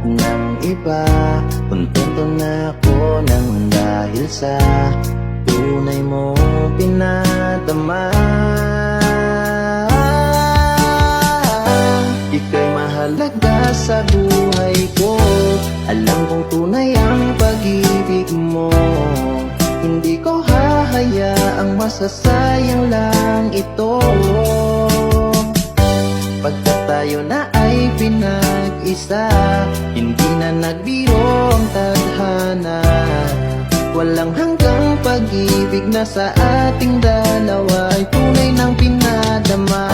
ng iba. Kontento na ako nang dahil sa tunay mo pinadama. Ika'y mahalaga sa buhay ko, alam kong tunay ang pag-ibig mo. Hindi ko hahayaang masasayang lang ito. Pagkat tayo na ay pinag-isa, hindi na nagbiro ang tadhana. Walang hanggang pag-ibig na sa ating dalawa ay tunay ng pinadama.